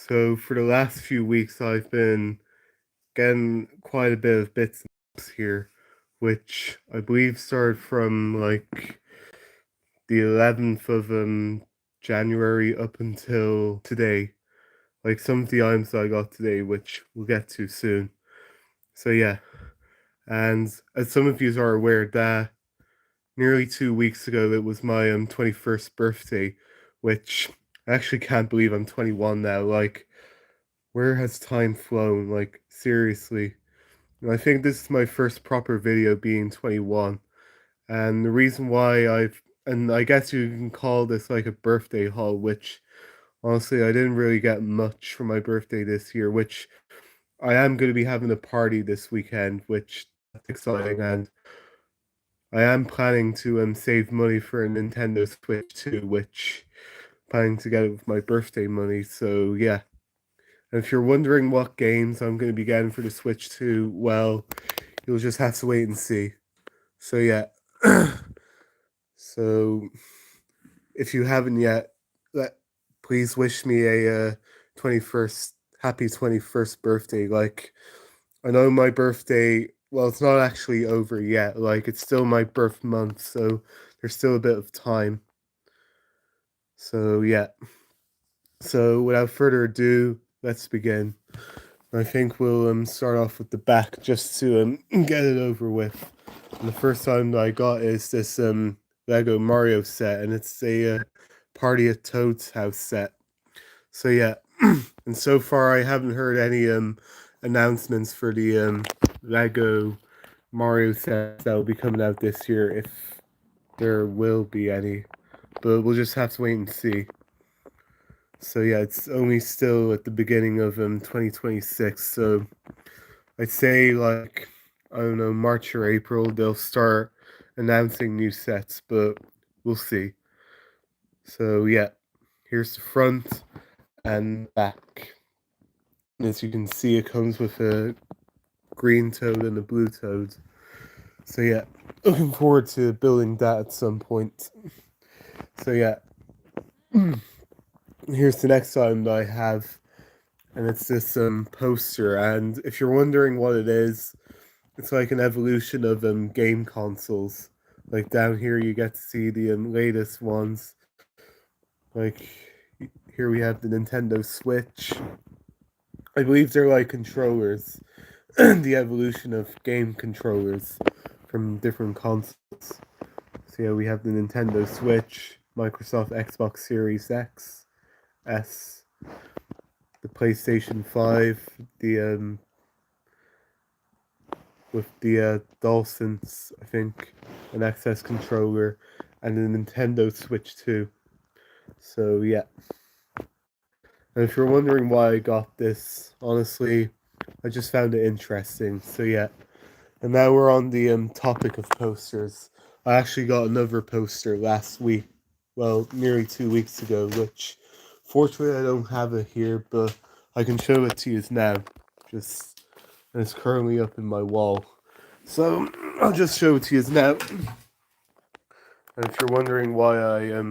So for the last few weeks, I've been getting quite a bit of bits and bobs here, which I believe started from like the 11th of January up until today. Like some of the items I got today, which we'll get to soon. So yeah, and as some of you are aware, that nearly 2 weeks ago it was my 21st birthday, which I actually can't believe I'm 21 now. Like, where has time flown? Like, seriously. And I think this is my first proper video being 21. And the reason why and I guess you can call this like a birthday haul, which honestly I didn't really get much for my birthday this year, which I am going to be having a party this weekend, which that's exciting. And I am planning to save money for a Nintendo Switch too, which planning to get it with my birthday money. So yeah. And if you're wondering what games I'm going to be getting for the Switch too, well, you'll just have to wait and see. So yeah. So if you haven't yet, let please wish me a 21st happy 21st birthday. Like, I know my birthday, well, it's not actually over yet. Like, it's still my birth month, so there's still a bit of time. So yeah. So without further ado, let's begin. I think we'll start off with the back just to get it over with. And the first time that I got is this Lego Mario set, and it's a Party at Toad's House set. So yeah, and so far I haven't heard any announcements for the Lego Mario set that will be coming out this year, if there will be any. But we'll just have to wait and see. So yeah, it's only still at the beginning of 2026. So I'd say like, I don't know, March or April they'll start announcing new sets, but we'll see. So yeah, here's the front and back. And as you can see, it comes with a green toad and a blue toad. So yeah, looking forward to building that at some point. So yeah, here's the next item that I have, and it's this poster. And if you're wondering what it is, it's like an evolution of game consoles. Like down here, you get to see the latest ones. Like here we have the Nintendo Switch. I believe they're like controllers, the evolution of game controllers from different consoles. So yeah, we have the Nintendo Switch, Microsoft Xbox Series X, S, the PlayStation 5, the with the DualSense, I think, an access controller, and the Nintendo Switch 2. So yeah. And if you're wondering why I got this, honestly, I just found it interesting. So yeah. And now we're on the topic of posters. I actually got another poster last week, well, nearly 2 weeks ago, which fortunately I don't have it here, but I can show it to you now. Just, and it's currently up in my wall. So I'll just show it to you now. And if you're wondering why I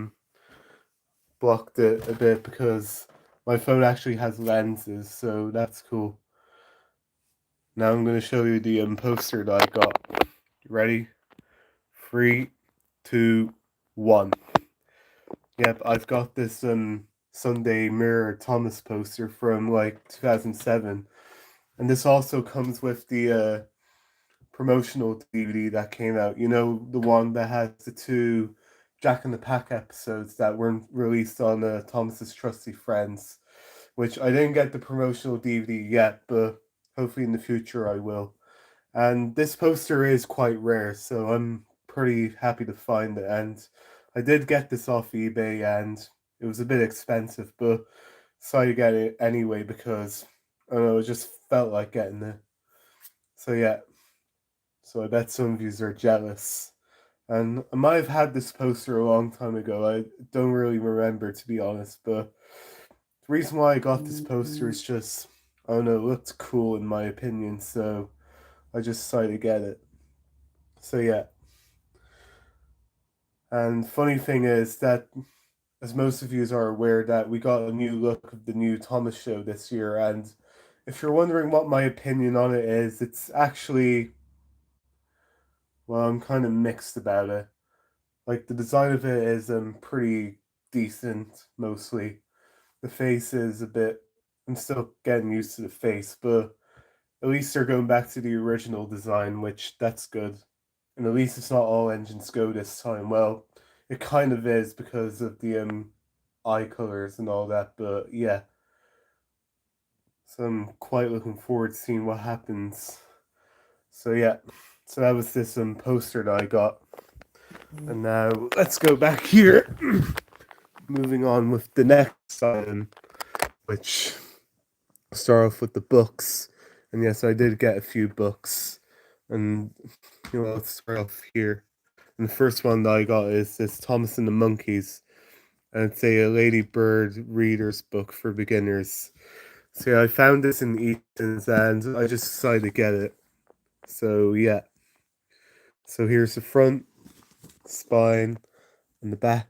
blocked it a bit, because my phone actually has lenses, so that's cool. Now I'm going to show you the poster that I got. You ready? 3, 2, 1. Yep, I've got this Sunday Mirror Thomas poster from like 2007, and this also comes with the promotional DVD that came out. You know, the one that has the two Jack in the Pack episodes that weren't released on Thomas's Trusty Friends, which I didn't get the promotional DVD yet, but hopefully in the future I will. And this poster is quite rare, so I'm pretty happy to find it. And I did get this off eBay, and it was a bit expensive, but decided to get it anyway because I don't know, it just felt like getting it. So yeah, so I bet some of you are jealous. And I might have had this poster a long time ago. I don't really remember, to be honest, but the reason why I got this poster is just, I don't know, it looked cool in my opinion, so I just decided to get it. So yeah. And funny thing is that as most of you are aware, that we got a new look of the new Thomas show this year, and if you're wondering what my opinion on it is, it's actually, well, I'm kind of mixed about it. Like, the design of it is pretty decent, mostly. The face is a bit. I'm still getting used to the face, but at least they're going back to the original design, which that's good. And at least it's not all engines go this time. Well, it kind of is because of the eye colors and all that, but yeah. So I'm quite looking forward to seeing what happens. So yeah. So that was this poster that I got. And now let's go back here. Moving on with the next item, which I'll start off with the books. And yes, I did get a few books. And let's start off here. And the first one that I got is this Thomas and the Monkeys. And it's a Lady Bird reader's book for beginners. So yeah, I found this in Eaton's and I just decided to get it. So yeah. So here's the front, spine, and the back.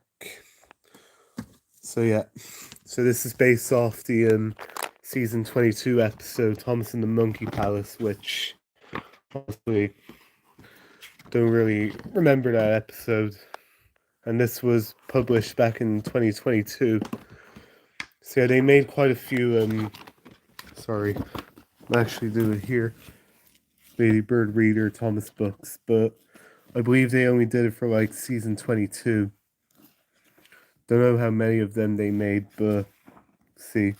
So yeah. So this is based off the season 22 episode Thomas and the Monkey Palace, which honestly don't really remember that episode. And this was published back in 2022. So yeah, they made quite a few sorry, I'm actually doing it here. Lady Bird Reader Thomas books, but I believe they only did it for like season 22. Don't know how many of them they made, but see.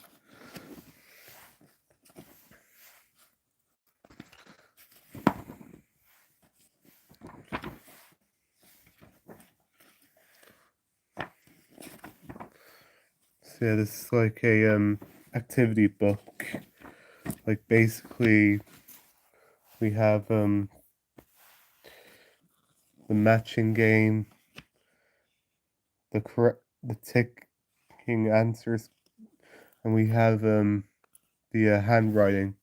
So yeah, this is like a activity book. Like basically we have the matching game, the ticking answers, and we have the handwriting.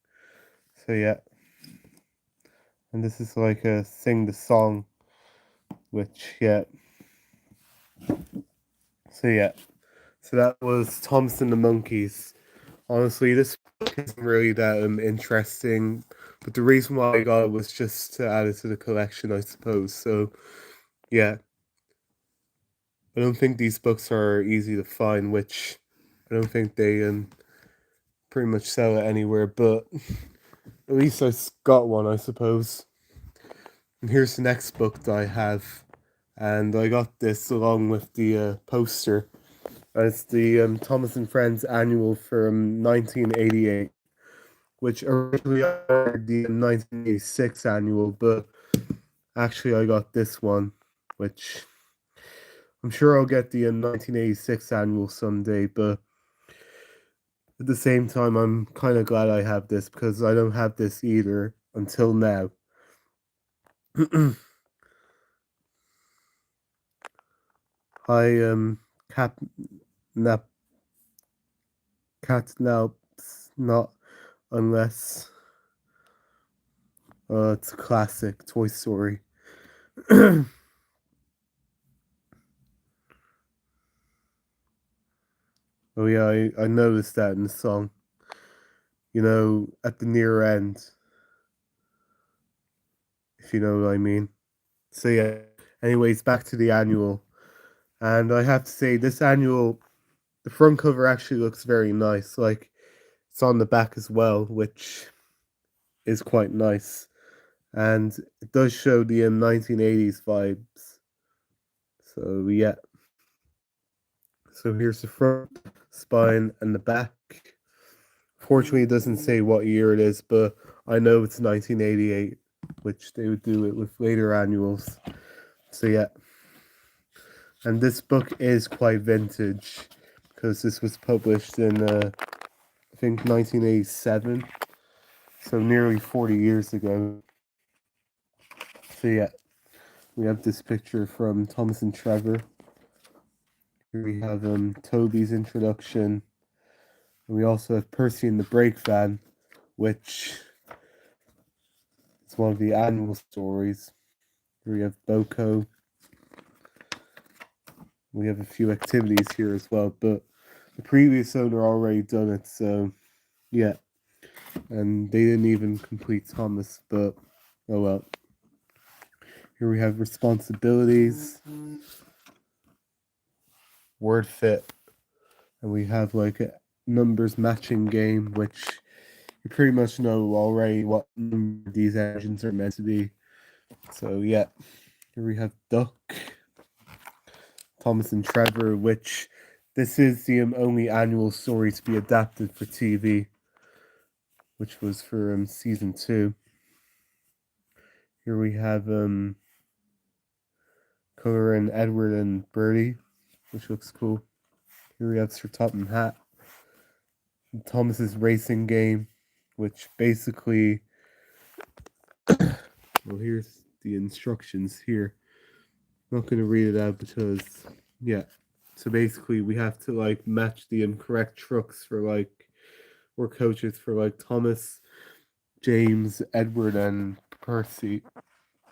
So yeah, and this is like a sing the song, which yeah. So yeah, so that was Thomas and the Monkeys. Honestly, this book isn't really that interesting, but the reason why I got it was just to add it to the collection, I suppose. So yeah, I don't think these books are easy to find, which I don't think they pretty much sell it anywhere. But at least I got one, I suppose. And here's the next book that I have, and I got this along with the poster. It's the Thomas and Friends annual from 1988, which originally I ordered the 1986 annual, but actually I got this one, which I'm sure I'll get the 1986 annual someday, but at the same time, I'm kind of glad I have this because I don't have this either until now. I cat nap cat naps not unless it's a classic Toy Story. Oh yeah, I noticed that in the song. At the near end, if you know what I mean. So yeah. Anyways, back to the annual, and I have to say this annual, the front cover actually looks very nice. Like it's on the back as well, which is quite nice, and it does show the 1980s vibes. So yeah. So here's the front, spine, and the back. Fortunately, it doesn't say what year it is, but I know it's 1988, which they would do it with later annuals. So yeah. And this book is quite vintage because this was published in, I think, 1987. So nearly 40 years ago. So yeah, we have this picture from Thomas and Trevor. Here we have Toby's introduction. And we also have Percy and the Brake Van, which is one of the annual stories. Here we have Boko. We have a few activities here as well, but the previous owner already done it, so yeah. And they didn't even complete Thomas, but oh well. Here we have responsibilities, word fit, and we have like a numbers matching game, which you pretty much know already what number these engines are meant to be. So yeah, here we have Duck, Thomas and Trevor, which this is the only annual story to be adapted for TV, which was for season 2. Here we have Color and Edward and Bertie, which looks cool. Here we have Sir Topham Hatt, Thomas's racing game, which basically, well, here's the instructions here. I'm not going to read it out because, yeah. So basically, we have to like match the incorrect trucks for like, or coaches for like Thomas, James, Edward, and Percy.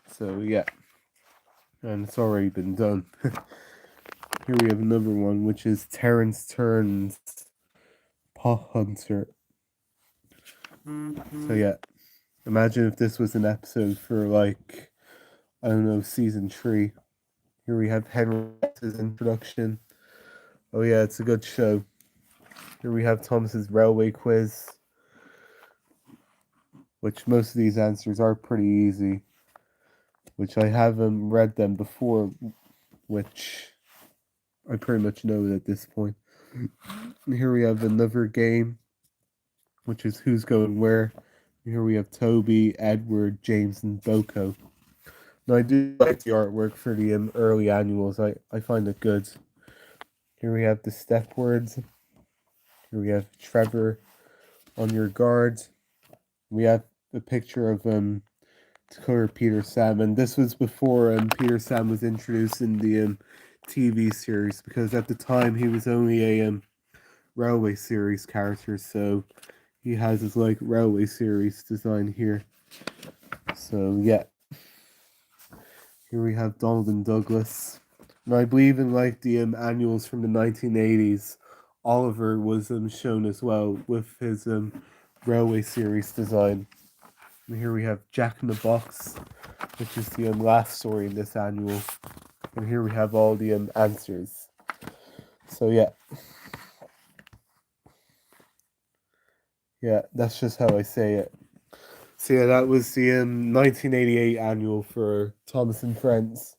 So yeah, and it's already been done. Here we have another one, which is Terence Turns Pot Hunter. So yeah, imagine if this was an episode for like, I don't know, season 3. Here we have Henry's introduction. Oh yeah, it's a good show. Here we have Thomas's railway quiz, which most of these answers are pretty easy, which I haven't read them before, which I pretty much know at this point. Here we have another game, which is Who's Going Where. Here we have Toby, Edward, James, and Boko. Now, I do like the artwork for the early annuals. I find it good. Here we have the step words. Here we have Trevor on your guard. We have a picture of color Peter Sam, and this was before Peter Sam was introduced in the TV series, because at the time he was only a railway series character, so he has his like railway series design here. So yeah, here we have Donald and Douglas, and I believe in like the annuals from the 1980s, Oliver was shown as well with his railway series design. And here we have Jack in the Box, which is the last story in this annual. And here we have all the answers. So yeah. Yeah, that's just how I say it. So yeah, that was the 1988 annual for Thomas and Friends.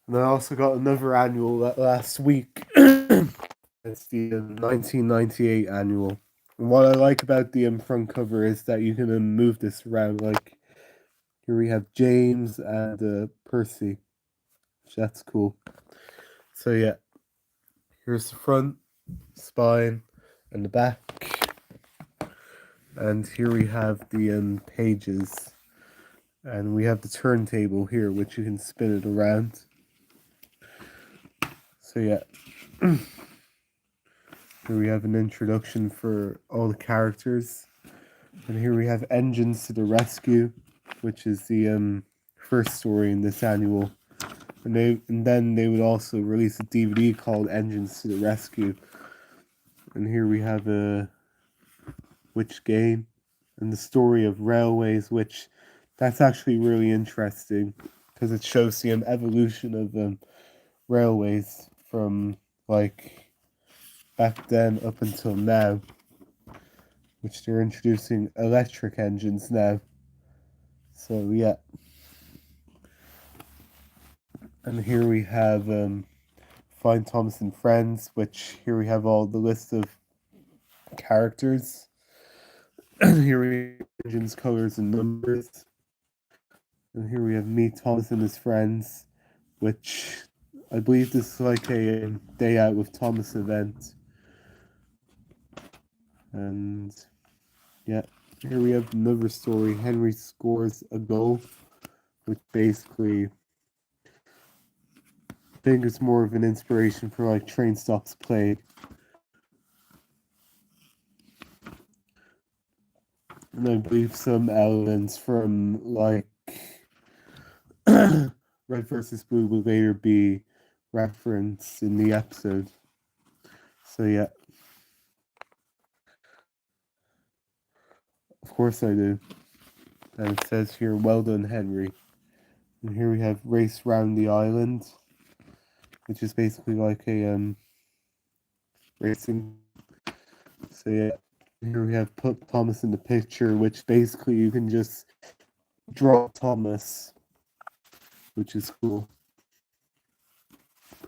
And I also got another annual last week. It's the 1998 annual. And what I like about the front cover is that you can move this around. Like, here we have James and Percy. That's cool. So yeah, here's the front, spine, and the back. And here we have the pages. And we have the turntable here, which you can spin it around. So yeah. Here we have an introduction for all the characters. And here we have Engines to the Rescue, which is the first story in this annual. And then they would also release a DVD called Engines to the Rescue. And here we have a Which Game and the story of railways, which that's actually really interesting because it shows the evolution of railways from like back then up until now, which they're introducing electric engines now. So yeah. And here we have Find Thomas and Friends, which here we have all the list of characters. Here we have engines, colors, and numbers. And here we have Meet Thomas and his friends, which I believe this is like a day out with Thomas event. And yeah, here we have another story. Henry scores a goal, which basically I think it's more of an inspiration for like Train Stops Played. And I believe some elements from like Red versus Blue will later be reference in the episode. So yeah. Of course I do. And it says here, well done, Henry. And here we have Race Round the Island, which is basically like a racing. So yeah, here we have put Thomas in the picture, which basically you can just draw Thomas, which is cool.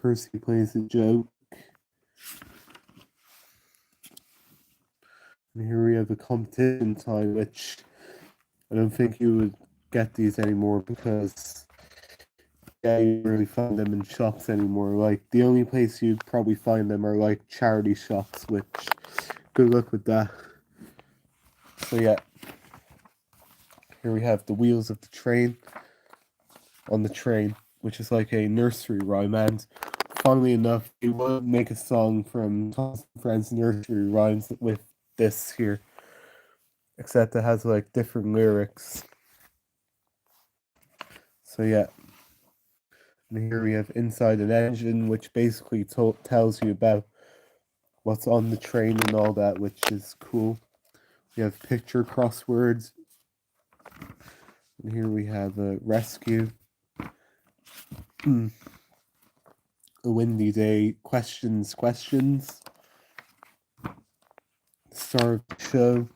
Percy plays a joke. And here we have a competition time, which I don't think you would get these anymore because yeah, you don't really find them in shops anymore. Like the only place you'd probably find them are like charity shops, which good luck with that. So yeah, here we have the wheels of the train on the train, which is like a nursery rhyme. And funnily enough, we would make a song from Thomas and Friends nursery rhymes with this here, except it has like different lyrics. So yeah. And here we have Inside an Engine, which basically tells you about what's on the train and all that, which is cool. We have picture crosswords. And here we have a rescue. A windy day. Questions. Star of the show.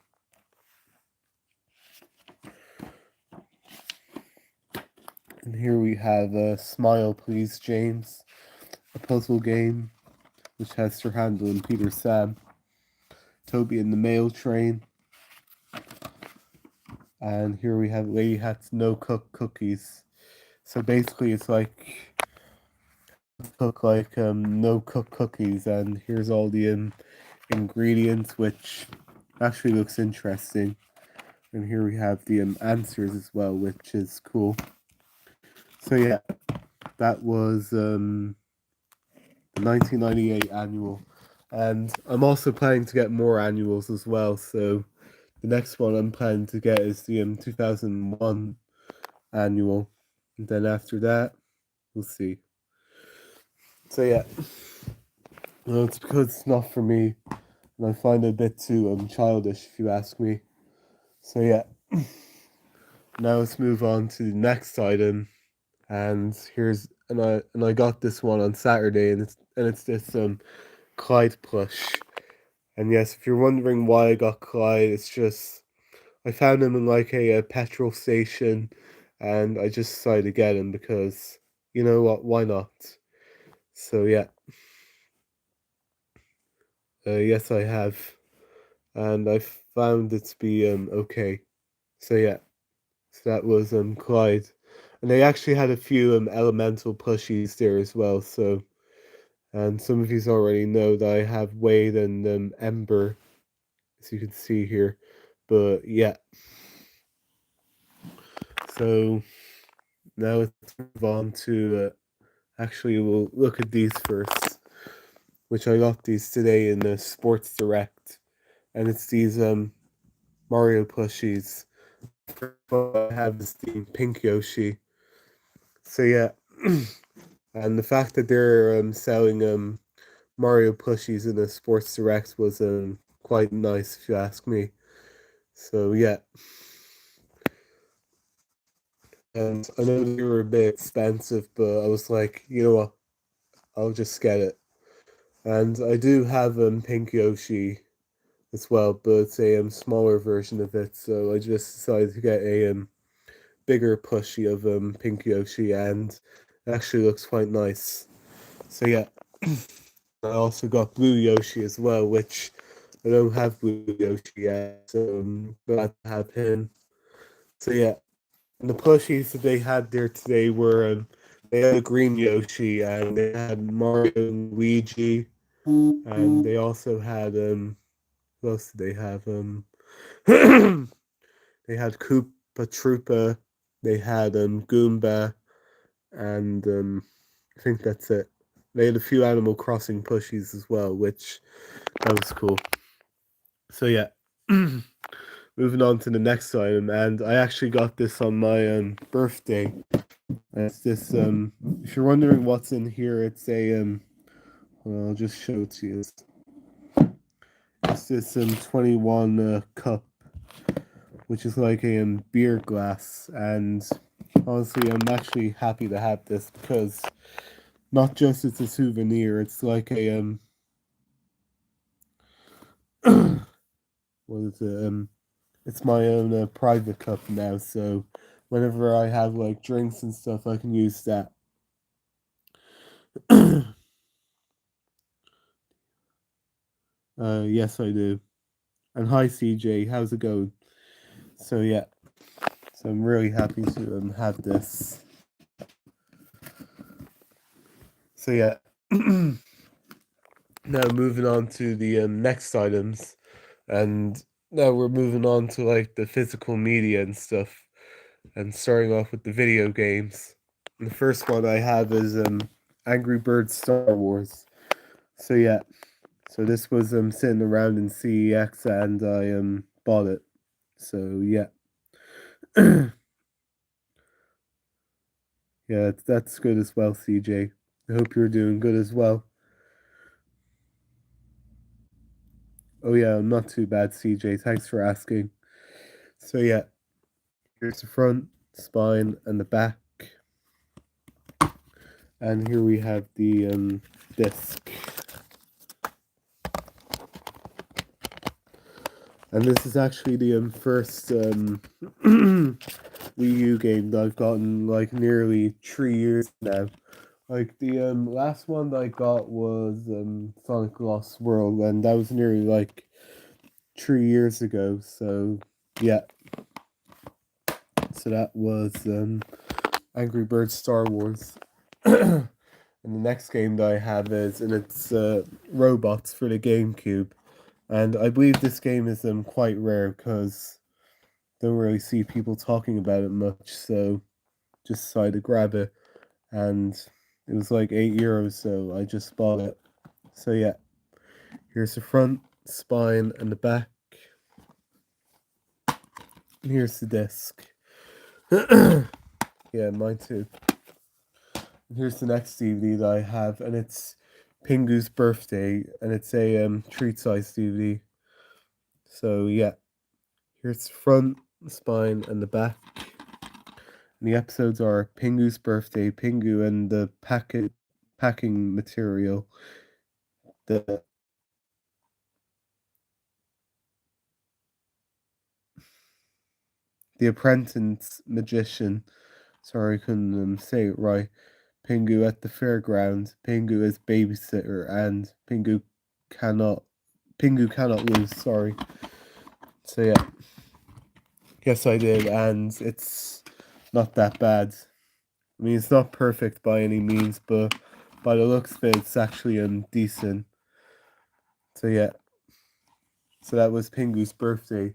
And here we have a Smile Please James. A puzzle game, which has Sir Handel and Peter Sam. Toby and the Mail Train. And here we have Lady Hat's No Cook Cookies. So basically it's like cook like no cook cookies, and here's all the ingredients, which actually looks interesting. And here we have the answers as well, which is cool. So yeah, that was the 1998 annual, and I'm also planning to get more annuals as well. So the next one I'm planning to get is the 2001 annual, and then after that, we'll see. So yeah, well, it's because it's not for me, and I find it a bit too childish, if you ask me. So yeah, now let's move on to the next item, and I got this one on Saturday, and it's this Clyde plush. And yes, if you're wondering why I got Clyde, it's just I found him in like a petrol station, and I just decided to get him because you know what? Why not? So yeah, yes, I have, and I found it to be okay. So yeah, so that was Clyde, and they actually had a few elemental plushies there as well. So, and some of you already know that I have Wade and Ember, as you can see here. But yeah, so now let's move on to actually we'll look at these first, which I got these today in the Sports Direct, and it's these Mario plushies. What I have is the Pink Yoshi. So yeah, and the fact that they're selling Mario plushies in the Sports Direct was quite nice, if you ask me. So yeah, and I know they were a bit expensive, but I was like, you know what, I'll just get it. And I do have Pink Yoshi as well, but it's a smaller version of it. So I just decided to get a bigger plushie of Pink Yoshi, and it actually looks quite nice. So yeah, I also got Blue Yoshi as well, which I don't have Blue Yoshi yet, so I'm glad to have him. So yeah, and the plushies that they had there today were they had a green Yoshi, and they had Mario and Luigi, and they also had who else did they have they had Koopa Troopa, they had Goomba, and I think that's it. They had a few Animal Crossing plushies as well, which that was cool. So yeah, moving on to the next item, and I actually got this on my birthday. It's this if you're wondering what's in here, it's a well, I'll just show it to you. It's this 21 cup, which is like a beer glass, and honestly, I'm actually happy to have this because not just it's a souvenir, it's like a what is it? It's my own private cup now, so whenever I have like drinks and stuff, I can use that. Yes, I do. And hi, CJ, how's it going? So yeah, so I'm really happy to have this. So yeah, now moving on to the next items, and now we're moving on to like the physical media and stuff, and starting off with the video games. And the first one I have is Angry Birds Star Wars. So yeah, so this was sitting around in CEX and I bought it. So yeah. Yeah, that's good as well, CJ. I hope you're doing good as well. Oh yeah, I'm not too bad, CJ. Thanks for asking. So yeah, here's the front, spine, and the back. And here we have the disc. And this is actually the first Wii U game that I've gotten like nearly 3 years now. Like the last one that I got was Sonic Lost World, and that was nearly like 3 years ago. So yeah, so that was Angry Birds Star Wars. And the next game that I have is, and it's Robots for the GameCube, and I believe this game is quite rare because don't really see people talking about it much. So just decided to grab it, and it was like €8, so I just bought it. So yeah, here's the front, spine, and the back. And here's the disc. Yeah, mine too. And here's the next DVD that I have, and it's Pingu's birthday, and it's a treat size DVD. So yeah, here's the front, the spine, and the back. And the episodes are Pingu's birthday, Pingu, and the packing material. The apprentice magician. Sorry, I couldn't say it right. Pingu at the fairground. Pingu as babysitter, and cannot Pingu cannot lose. Sorry. So yeah, yes I did, and it's not that bad. I mean, it's not perfect by any means, but by the looks of it, it's actually decent. So yeah, so that was Pingu's birthday,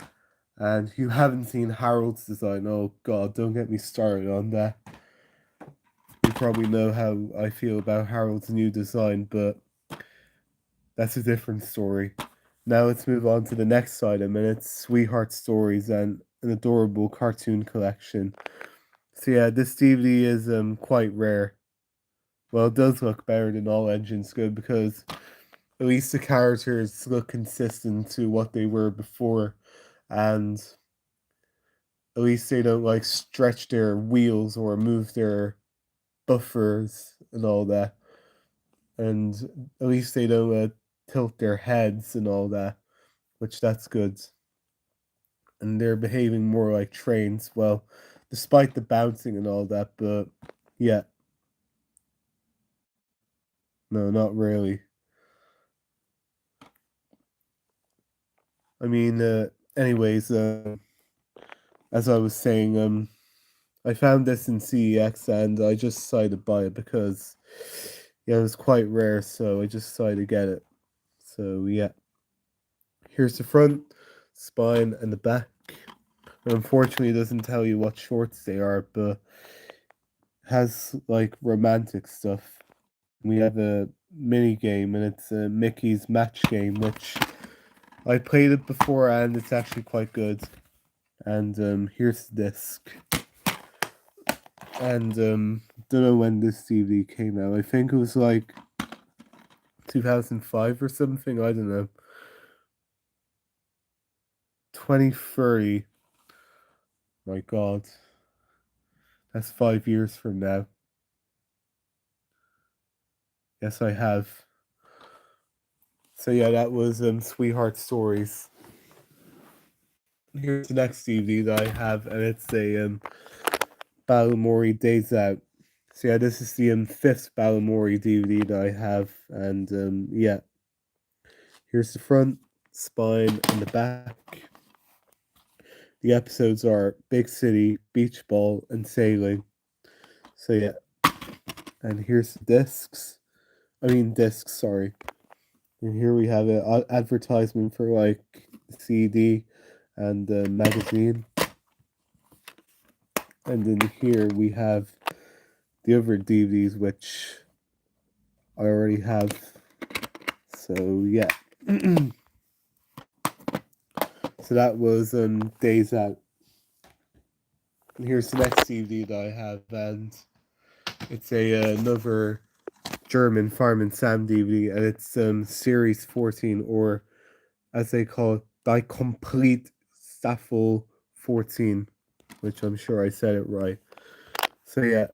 and if you haven't seen Harold's design, oh god, don't get me started on that. You probably know how I feel about Harold's new design, but that's a different story. Now let's move on to the next item, and it's Sweetheart Stories and an adorable cartoon collection. So yeah, this DVD is quite rare. Well, it does look better than All Engines Good because at least the characters look consistent to what they were before, and at least they don't like stretch their wheels or move their buffers and all that, and at least they don't tilt their heads and all that, which that's good. And they're behaving more like trains. Well, despite the bouncing and all that, but yeah, no, not really. I mean, anyways, as I was saying, I found this in CEX and I just decided to buy it because yeah, it was quite rare, so I just decided to get it. So yeah, here's the front, spine, and the back. And unfortunately, it doesn't tell you what shorts they are, but has like romantic stuff. We have a mini game, and it's a Mickey's Match Game, which I played it before, and it's actually quite good. And here's the disc. And don't know when this DVD came out. I think it was like 2005 or something. I don't know. 2030. My God, that's 5 years from now. Yes, I have. So yeah, that was Sweetheart Stories. Here's the next DVD that I have, and it's a Balamori Days Out. So yeah, this is the fifth Balamori DVD that I have, and yeah, here's the front, spine, and the back. The episodes are Big City, Beach Ball, and Sailing. So yeah, and here's the discs. I mean discs, sorry. And here we have an advertisement for like CD and magazine. And then here we have the other DVDs, which I already have. So yeah. So that was Days Out. And here's the next DVD that I have, and it's another German Farm and Sam DVD, and it's Series 14, or as they call it, Die Complete Staffel 14, which I'm sure I said it right. So yeah,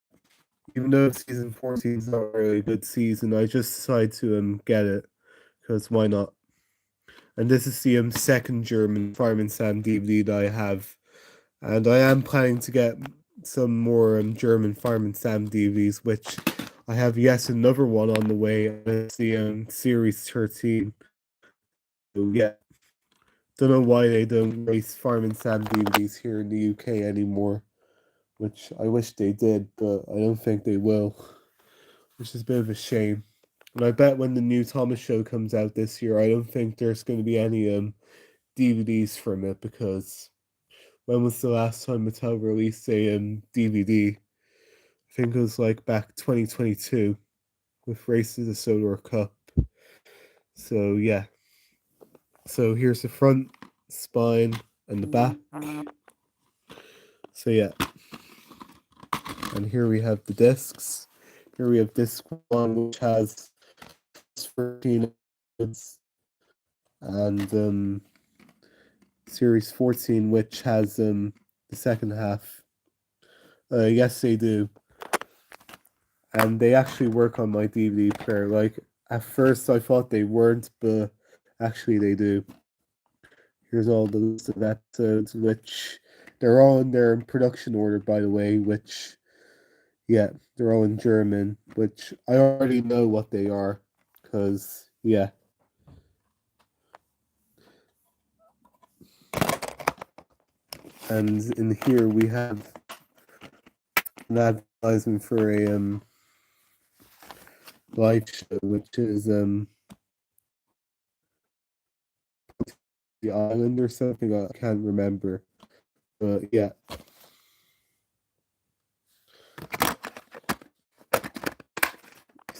even though season 14 is not really a good season, I just decided to get it, because why not? And this is the second German Farm and Sam DVD that I have. And I am planning to get some more German Farm and Sam DVDs, which I have yet another one on the way. And it's the Series 13. So yeah, don't know why they don't release Farm and Sam DVDs here in the UK anymore, which I wish they did, but I don't think they will, which is a bit of a shame. And I bet when the new Thomas show comes out this year, I don't think there's going to be any DVDs from it, because when was the last time Mattel released a DVD? I think it was like back 2022 with Race to the Solar Cup. So yeah. So here's the front, spine, and the back. So yeah. And here we have the discs. Here we have disc 1, which has 13 episodes, and series 14, which has the second half. Yes, they do. And they actually work on my DVD player. Like, at first I thought they weren't, but actually they do. Here's all the list of episodes, which they're all in their production order, by the way, which, yeah, they're all in German, which I already know what they are, because, yeah. And in here we have an advertisement for a live show, which is the island or something. I can't remember, but yeah.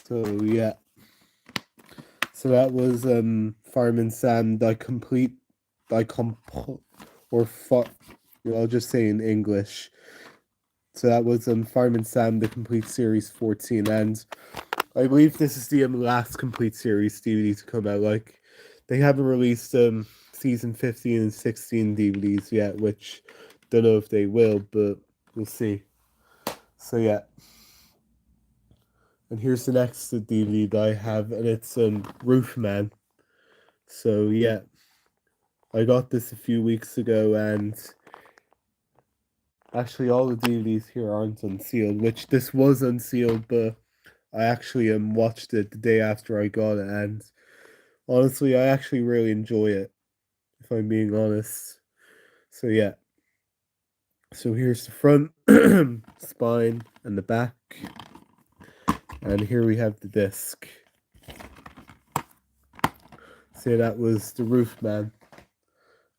So yeah, so that was Farm and Sam, or I'll just say in English. So that was Farm and Sam, the complete series 14, and I believe this is the last complete series DVD to come out. Like, they haven't released season 15 and 16 DVDs yet, which don't know if they will, but we'll see. So yeah. And here's the next DVD that I have, and it's Roofman. So yeah, I got this a few weeks ago, and actually all the DVDs here aren't unsealed, which this was unsealed, but I actually watched it the day after I got it, and honestly, I actually really enjoy it, if I'm being honest. So yeah. So here's the front, spine, and the back. And here we have the disc. So that was The Roof Man.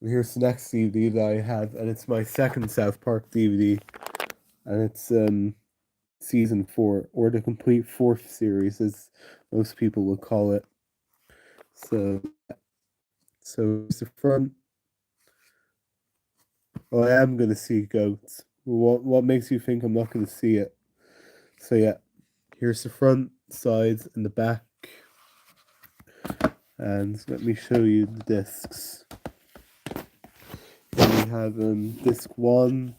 And here's the next DVD that I have, and it's my second South Park DVD. And it's season 4, or the complete fourth series, as most people would call it. So here's the front. Well, I am gonna see goats, What makes you think I'm not going to see it? So yeah, here's the front, sides, and the back. And let me show you the discs. Here we have disc 1,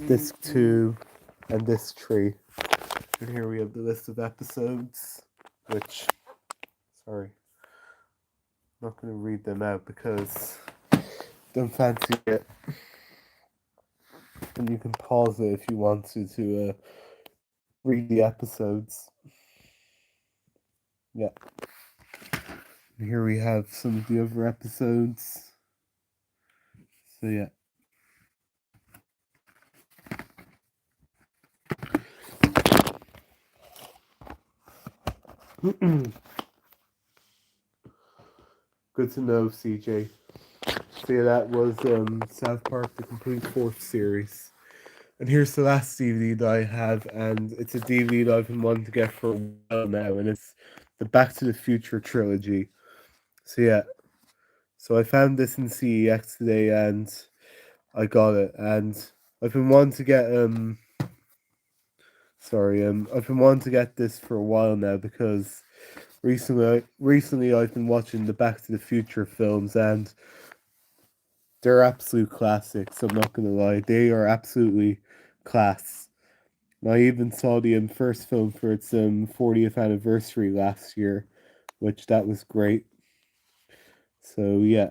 disc 2, and disc 3. And here we have the list of episodes, which, sorry, I'm not going to read them out because I don't fancy it. And you can pause it if you want to read the episodes. Yeah. And here we have some of the other episodes. So yeah. Good to know, CJ. So yeah, that was South Park: The Complete Fourth Series. And here's the last DVD that I have, and it's a DVD that I've been wanting to get for a while now, and it's the Back to the Future trilogy. So yeah, so I found this in CEX today, and I got it, and I've been wanting to get I've been wanting to get this for a while now because recently I've been watching the Back to the Future films, and they're absolute classics. I'm not gonna lie, they are absolutely class. And I even saw the first film for its 40th anniversary last year, which that was great. So yeah,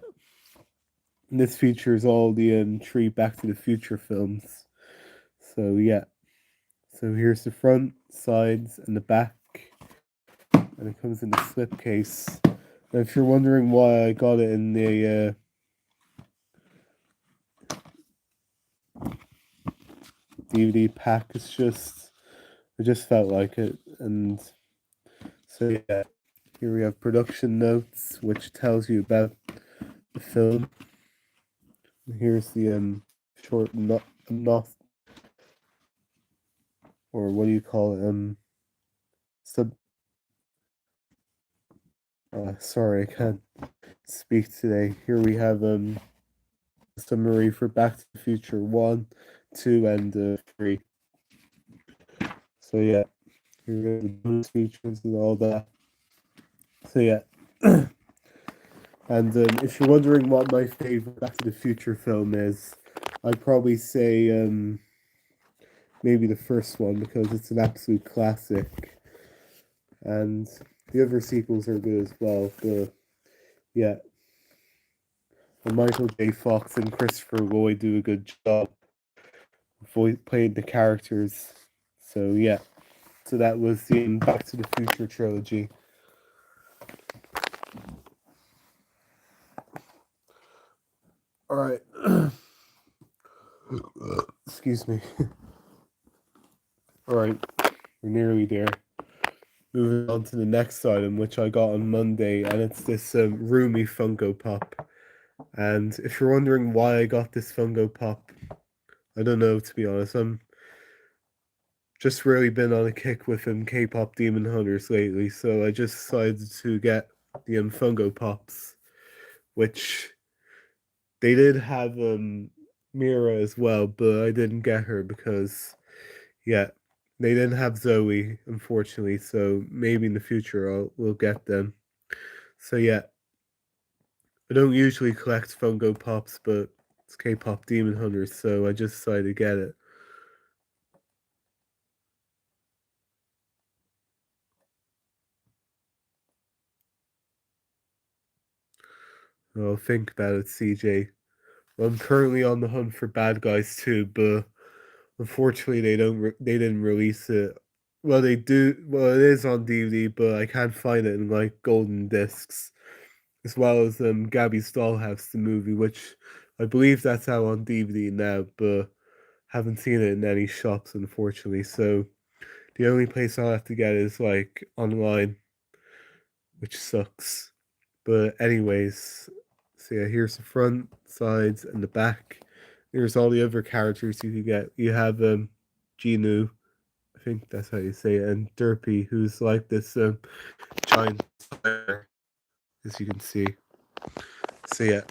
and this features all the three Back to the Future films. So yeah, so here's the front, sides, and the back, and it comes in the slipcase. And if you're wondering why I got it in the DVD pack, it's just I just felt like it, and so yeah. Here we have production notes, which tells you about the film. Here's the short not or what do you call it sub. Sorry, I can't speak today. Here we have summary for Back to the Future 1, 2, and 3. So yeah, here we have the bonus features and all that. So yeah. And if you're wondering what my favorite Back to the Future film is, I'd probably say maybe the first one because it's an absolute classic, and the other sequels are good as well. But yeah, and Michael J. Fox and Christopher Lloyd do a good job playing the characters. So yeah, so that was the Back to the Future trilogy. All right. Excuse me. All right, we're nearly there. Moving on to the next item, which I got on Monday, and it's this Roomy Funko Pop. And if you're wondering why I got this Funko Pop, I don't know, to be honest. I'm just really been on a kick with K-pop Demon Hunters lately, so I just decided to get the Funko Pops, which they did have Mira as well, but I didn't get her because yeah, they didn't have Zoe, unfortunately. So maybe in the future we'll get them. So yeah, I don't usually collect Funko Pops, but it's K-pop Demon Hunters, so I just decided to get it. Well, think about it, CJ. Well, I'm currently on the hunt for Bad Guys too, but unfortunately they didn't release it. Well, they do. Well, it is on DVD, but I can't find it in like golden discs, as well as Gabby's Dollhouse, the movie, which I believe that's out on DVD now, but haven't seen it in any shops, unfortunately. So the only place I'll have to get is like online, which sucks. But anyways, so yeah, here's the front, sides, and the back. Here's all the other characters you can get. You have Genu, I think that's how you say it, and Derpy, who's like this giant spider, as you can see. So yeah,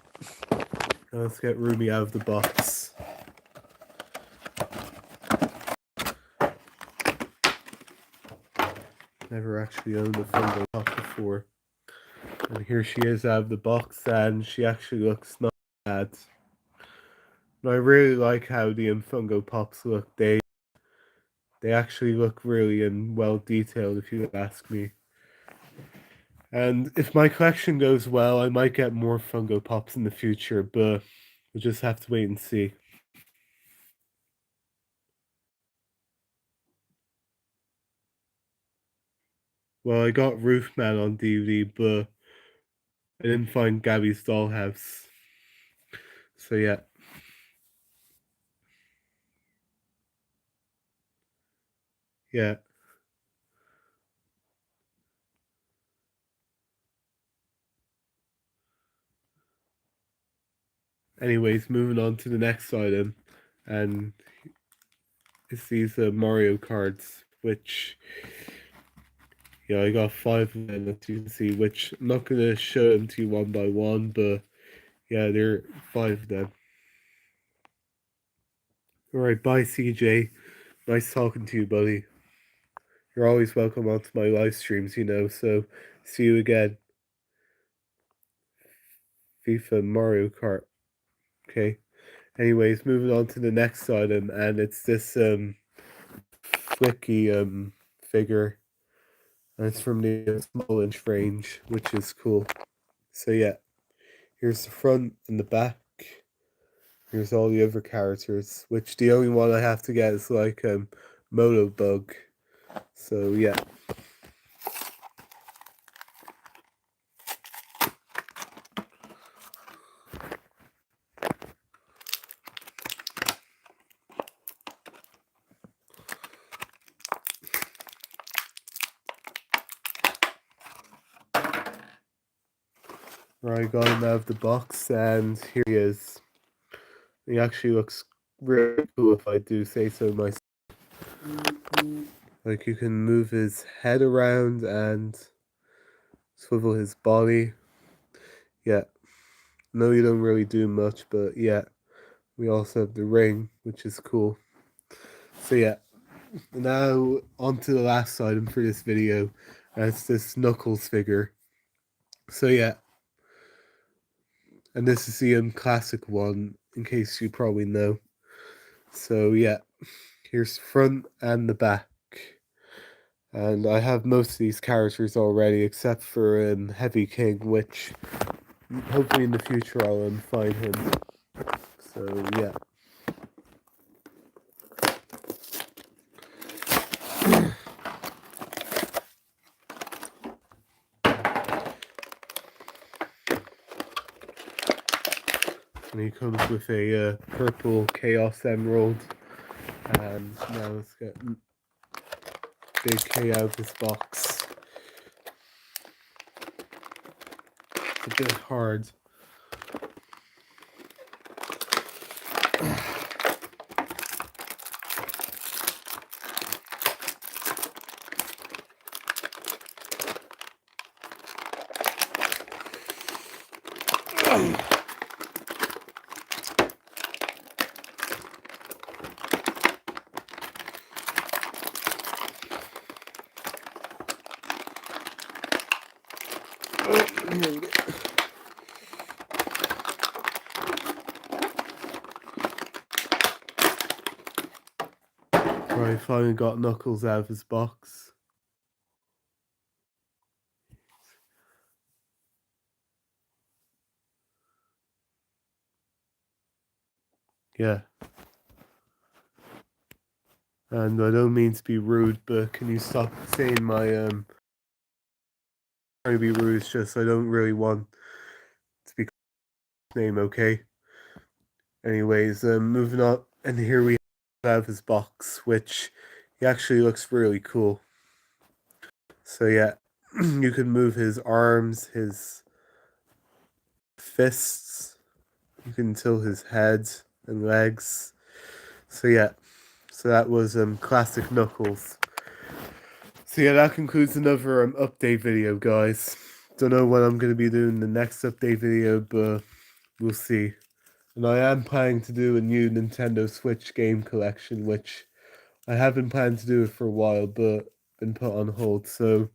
let's get Rumi out of the box. Never actually owned a Funko Pop before. And here she is out of the box, and she actually looks not bad. And I really like how the Funko Pops look. They actually look really well detailed, if you ask me. And if my collection goes well, I might get more Funko Pops in the future, but we'll just have to wait and see. Well, I got Roofman on DVD, but I didn't find Gabby's Dollhouse. So yeah. Yeah. Anyways, moving on to the next item, and it's these Mario cards, which yeah, I got 5 of them, as you can see. Which I'm not gonna show them to you one by one, but yeah, there are 5 of them. All right, bye, CJ. Nice talking to you, buddy. You're always welcome onto my live streams, So see you again. FIFA Mario Kart. Okay. Anyways, moving on to the next item, and it's this flicky figure, and it's from the small inch range, which is cool. So yeah, here's the front and the back. Here's all the other characters, which the only one I have to get is like Moto Bug. So yeah. Right, got him out of the box, and here he is. He actually looks really cool, if I do say so myself. Like, you can move his head around and swivel his body. Yeah. No, you don't really do much, but yeah. We also have the ring, which is cool. So yeah. Now, on to the last item for this video. It's this Knuckles figure. So yeah. And this is the classic one, in case you probably know. So yeah. Here's the front and the back. And I have most of these characters already, except for Heavy King, which hopefully in the future I'll find him. So yeah. And he comes with a purple Chaos Emerald. And now let's get Big K out of this box. It's a bit hard. Right, finally got Knuckles out of his box. Yeah. And I don't mean to be rude, but can you stop saying my trying to be rude? It's just I don't really want to be name, okay? Anyways, moving on, and here we have his box, which he actually looks really cool. So yeah, you can move his arms, his fists, you can tilt his head and legs. So yeah, so that was classic Knuckles. So yeah, that concludes another update video, guys. Don't know when I'm gonna be doing the next update video, but we'll see. And I am planning to do a new Nintendo Switch game collection, which I have been planning to do it for a while, but been put on hold. So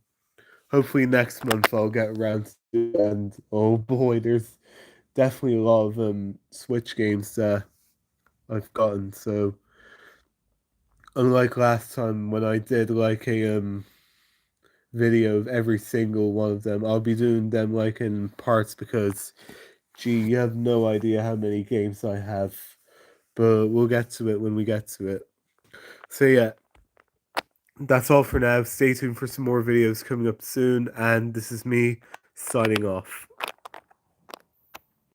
hopefully next month I'll get around to it. And oh boy, there's definitely a lot of Switch games that I've gotten. So unlike last time when I did like a video of every single one of them, I'll be doing them like in parts because gee, you have no idea how many games I have. But we'll get to it when we get to it. So yeah, that's all for now. Stay tuned for some more videos coming up soon, and this is me signing off.